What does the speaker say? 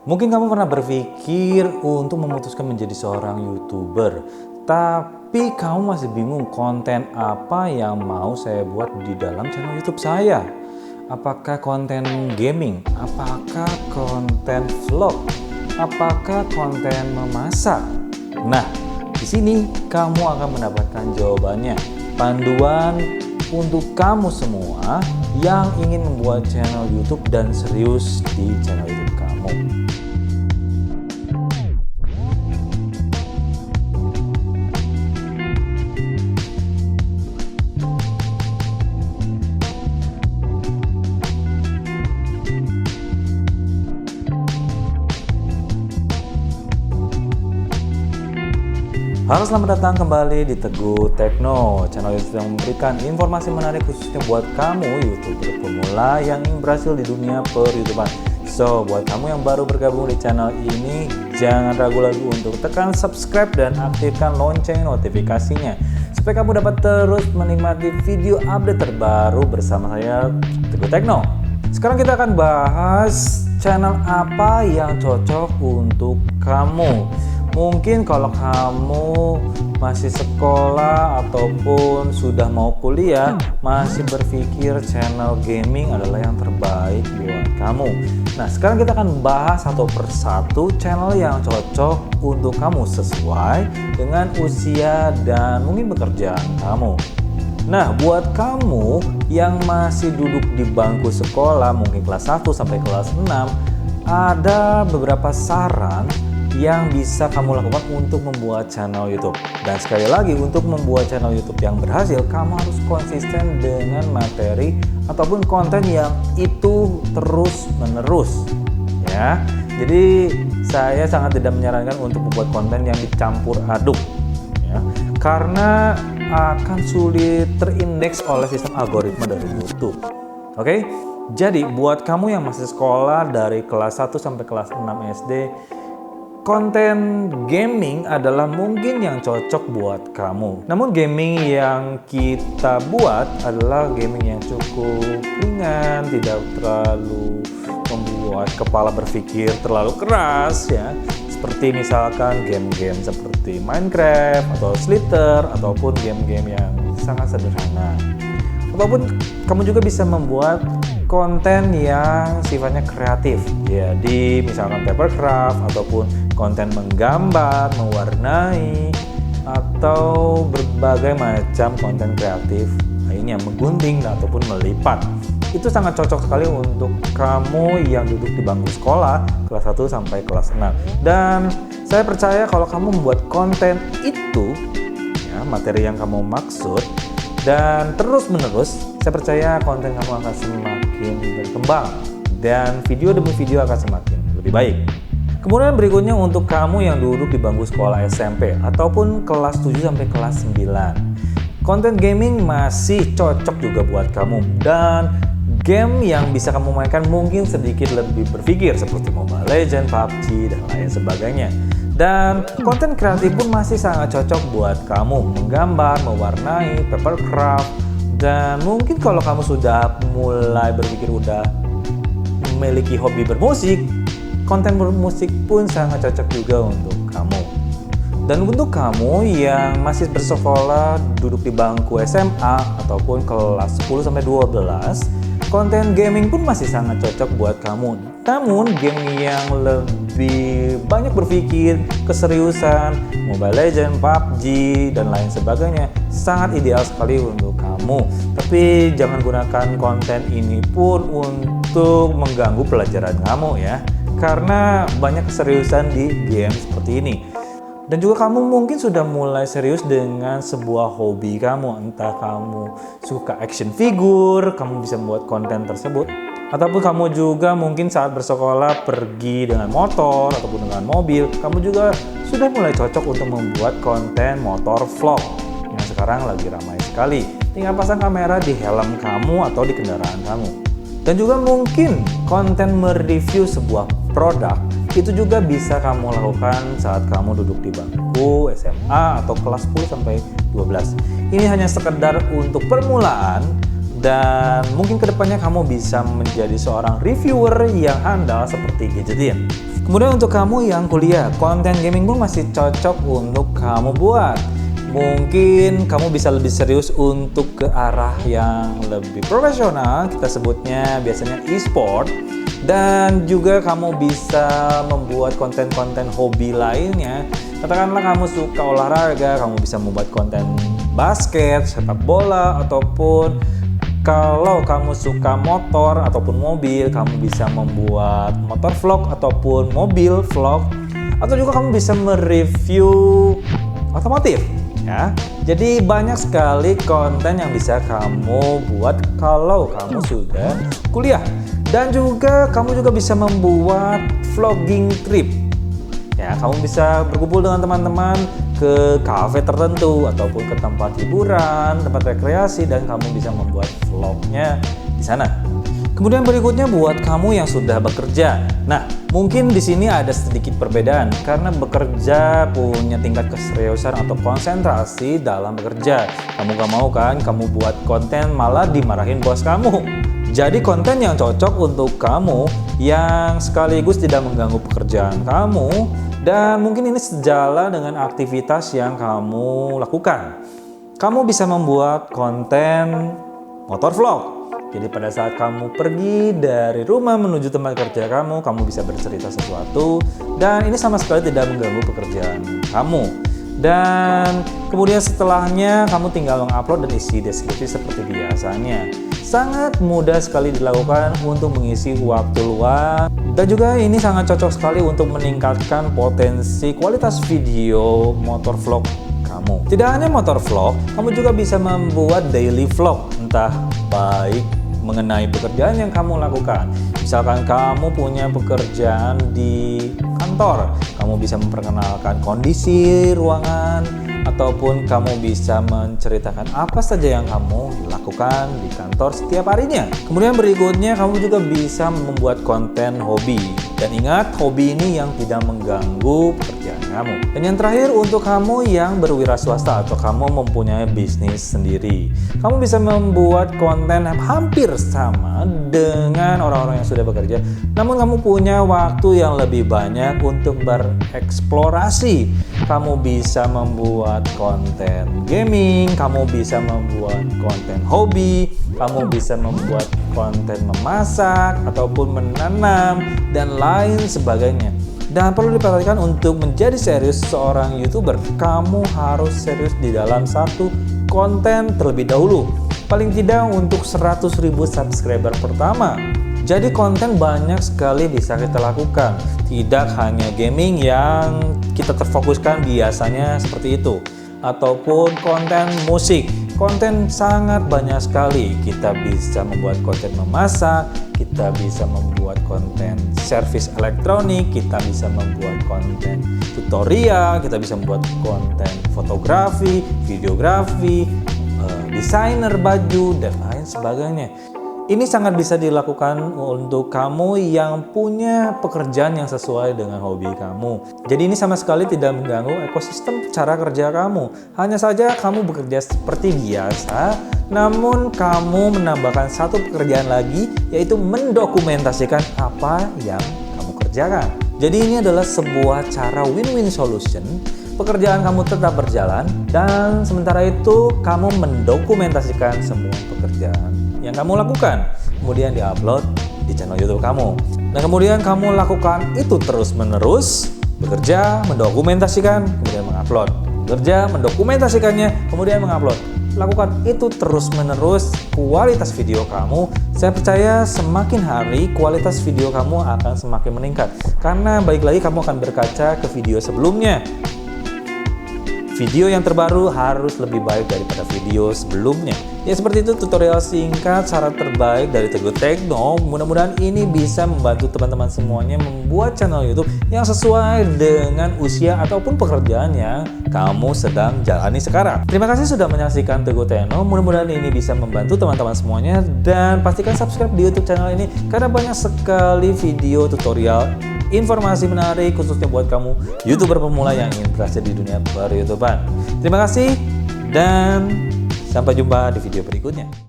Mungkin kamu pernah berpikir untuk memutuskan menjadi seorang YouTuber, tapi kamu masih bingung konten apa yang mau saya buat di dalam channel YouTube saya. Apakah konten gaming? Apakah konten vlog? Apakah konten memasak? Nah, di sini kamu akan mendapatkan jawabannya. Panduan untuk kamu semua yang ingin membuat channel YouTube dan serius di channel YouTube kamu. Halo, selamat datang kembali di Teguh Tekno, channel YouTube yang memberikan informasi menarik khususnya buat kamu YouTuber pemula yang ingin berhasil di dunia per-YouTuber. So, buat kamu yang baru bergabung di channel ini, jangan ragu lagi untuk tekan subscribe dan aktifkan lonceng notifikasinya supaya kamu dapat terus menikmati video update terbaru bersama saya, Teguh Tekno. Sekarang kita akan bahas channel apa yang cocok untuk kamu. Mungkin kalau kamu masih sekolah ataupun sudah mau kuliah, masih berpikir channel gaming adalah yang terbaik buat kamu. Nah, sekarang kita akan bahas satu persatu channel yang cocok untuk kamu sesuai dengan usia dan mungkin pekerjaan kamu. Nah, buat kamu yang masih duduk di bangku sekolah, mungkin kelas 1 sampai kelas 6, ada beberapa saran yang bisa kamu lakukan untuk membuat channel YouTube. Dan sekali lagi, untuk membuat channel YouTube yang berhasil, kamu harus konsisten dengan materi ataupun konten yang itu terus menerus, ya. Jadi saya sangat tidak menyarankan untuk membuat konten yang dicampur aduk, ya, karena akan sulit terindeks oleh sistem algoritma dari YouTube. Oke, jadi buat kamu yang masih sekolah dari kelas 1 sampai kelas 6 SD, konten gaming adalah mungkin yang cocok buat kamu. Namun gaming yang kita buat adalah gaming yang cukup ringan, tidak terlalu membuat kepala berpikir terlalu keras, ya. Seperti misalkan game-game seperti Minecraft atau Slither ataupun game-game yang sangat sederhana. Ataupun kamu juga bisa membuat konten yang sifatnya kreatif. Jadi misalkan papercraft ataupun konten menggambar, mewarnai, atau berbagai macam konten kreatif lainnya, menggunting ataupun melipat. Itu sangat cocok sekali untuk kamu yang duduk di bangku sekolah kelas 1 sampai kelas 6. Dan saya percaya kalau kamu membuat konten itu, ya, materi yang kamu maksud, dan terus-menerus, saya percaya konten kamu akan semakin berkembang dan video demi video akan semakin lebih baik. Kemudian berikutnya untuk kamu yang duduk di bangku sekolah SMP ataupun kelas 7 sampai kelas 9. Konten gaming masih cocok juga buat kamu, dan game yang bisa kamu mainkan mungkin sedikit lebih berpikir seperti Mobile Legends, PUBG, dan lain sebagainya. Dan konten kreatif pun masih sangat cocok buat kamu, menggambar, mewarnai, papercraft, dan mungkin kalau kamu sudah mulai berpikir udah memiliki hobi bermusik, konten bermusik pun sangat cocok juga untuk kamu. Dan untuk kamu yang masih bersekolah duduk di bangku SMA ataupun kelas 10 sampai 12, konten gaming pun masih sangat cocok buat kamu. Namun game yang lebih banyak berpikir, keseriusan, Mobile Legends, PUBG, dan lain sebagainya sangat ideal sekali untuk kamu. Tapi jangan gunakan konten ini pun untuk mengganggu pelajaran kamu, ya, karena banyak keseriusan di game seperti ini. Dan juga kamu mungkin sudah mulai serius dengan sebuah hobi kamu, entah kamu suka action figure, kamu bisa membuat konten tersebut, ataupun kamu juga mungkin saat bersekolah pergi dengan motor ataupun dengan mobil, kamu juga sudah mulai cocok untuk membuat konten motor vlog yang sekarang lagi ramai sekali. Tinggal pasang kamera di helm kamu atau di kendaraan kamu. Dan juga mungkin konten mereview sebuah produk itu juga bisa kamu lakukan saat kamu duduk di bangku SMA atau kelas 10 sampai 12. Ini hanya sekedar untuk permulaan, dan mungkin kedepannya kamu bisa menjadi seorang reviewer yang handal seperti Gadgetin, Kemudian untuk kamu yang kuliah, konten gaming pun masih cocok untuk kamu buat. Mungkin kamu bisa lebih serius untuk ke arah yang lebih profesional, kita sebutnya biasanya e-sport. Dan juga kamu bisa membuat konten-konten hobi lainnya. Katakanlah kamu suka olahraga, kamu bisa membuat konten basket, sepak bola, ataupun kalau kamu suka motor ataupun mobil, kamu bisa membuat motor vlog ataupun mobil vlog. Atau juga kamu bisa mereview otomotif. Ya, jadi banyak sekali konten yang bisa kamu buat kalau kamu sudah kuliah. Dan juga kamu juga bisa membuat vlogging trip. Ya, kamu bisa berkumpul dengan teman-teman ke kafe tertentu ataupun ke tempat hiburan, tempat rekreasi, dan kamu bisa membuat vlognya di sana. Kemudian berikutnya buat kamu yang sudah bekerja. Nah, mungkin di sini ada sedikit perbedaan karena bekerja punya tingkat keseriusan atau konsentrasi dalam bekerja. Kamu gak mau kan kamu buat konten malah dimarahin bos kamu. Jadi konten yang cocok untuk kamu yang sekaligus tidak mengganggu pekerjaan kamu dan mungkin ini sejalan dengan aktivitas yang kamu lakukan. Kamu bisa membuat konten motor vlog. Jadi pada saat kamu pergi dari rumah menuju tempat kerja kamu bisa bercerita sesuatu dan ini sama sekali tidak mengganggu pekerjaan kamu. Dan kemudian setelahnya kamu tinggal mengupload dan isi deskripsi seperti biasanya. Sangat mudah sekali dilakukan untuk mengisi waktu luang dan juga ini sangat cocok sekali untuk meningkatkan potensi kualitas video motor vlog kamu. Tidak hanya motor vlog, kamu juga bisa membuat daily vlog, entah baik mengenai pekerjaan yang kamu lakukan. Misalkan kamu punya pekerjaan di kantor, kamu bisa memperkenalkan kondisi ruangan ataupun kamu bisa menceritakan apa saja yang kamu lakukan di kantor setiap harinya. Kemudian berikutnya kamu juga bisa membuat konten hobi. Dan ingat, hobi ini yang tidak mengganggu pekerjaan kamu. Dan yang terakhir untuk kamu yang berwira swasta atau kamu mempunyai bisnis sendiri. Kamu bisa membuat konten hampir sama dengan orang-orang yang sudah bekerja. Namun kamu punya waktu yang lebih banyak untuk bereksplorasi. Kamu bisa membuat konten gaming, kamu bisa membuat konten hobi, kamu bisa membuat konten memasak ataupun menanam dan lain sebagainya. Dan perlu diperhatikan untuk menjadi serius seorang YouTuber, kamu harus serius di dalam satu konten terlebih dahulu. Paling tidak untuk 100.000 subscriber pertama. Jadi konten banyak sekali bisa kita lakukan. Tidak hanya gaming yang kita terfokuskan biasanya seperti itu. Ataupun konten musik. Konten sangat banyak sekali. Kita bisa membuat konten memasak, kita bisa membuat konten servis elektronik, kita bisa membuat konten tutorial, kita bisa membuat konten fotografi, videografi, desainer baju, dan lain sebagainya. Ini sangat bisa dilakukan untuk kamu yang punya pekerjaan yang sesuai dengan hobi kamu. Jadi ini sama sekali tidak mengganggu ekosistem cara kerja kamu. Hanya saja kamu bekerja seperti biasa, namun kamu menambahkan satu pekerjaan lagi, yaitu mendokumentasikan apa yang kamu kerjakan. Jadi ini adalah sebuah cara win-win solution. Pekerjaan kamu tetap berjalan dan sementara itu kamu mendokumentasikan semua pekerjaan yang kamu lakukan, kemudian diupload di channel YouTube kamu. Dan kemudian kamu lakukan itu terus-menerus, bekerja, mendokumentasikan, kemudian mengupload. Bekerja, mendokumentasikannya, kemudian mengupload. Lakukan itu terus-menerus, kualitas video kamu, saya percaya semakin hari kualitas video kamu akan semakin meningkat. Karena baik lagi kamu akan berkaca ke video sebelumnya. Video yang terbaru harus lebih baik daripada video sebelumnya. Ya seperti itu tutorial singkat cara terbaik dari Teguh Tekno. Mudah-mudahan ini bisa membantu teman-teman semuanya membuat channel YouTube yang sesuai dengan usia ataupun pekerjaan yang kamu sedang jalani sekarang. Terima kasih sudah menyaksikan Teguh Tekno. Mudah-mudahan ini bisa membantu teman-teman semuanya dan pastikan subscribe di YouTube channel ini karena banyak sekali video tutorial informasi menarik khususnya buat kamu YouTuber pemula yang ingin berhasil di dunia per-YouTubean. Terima kasih dan sampai jumpa di video berikutnya.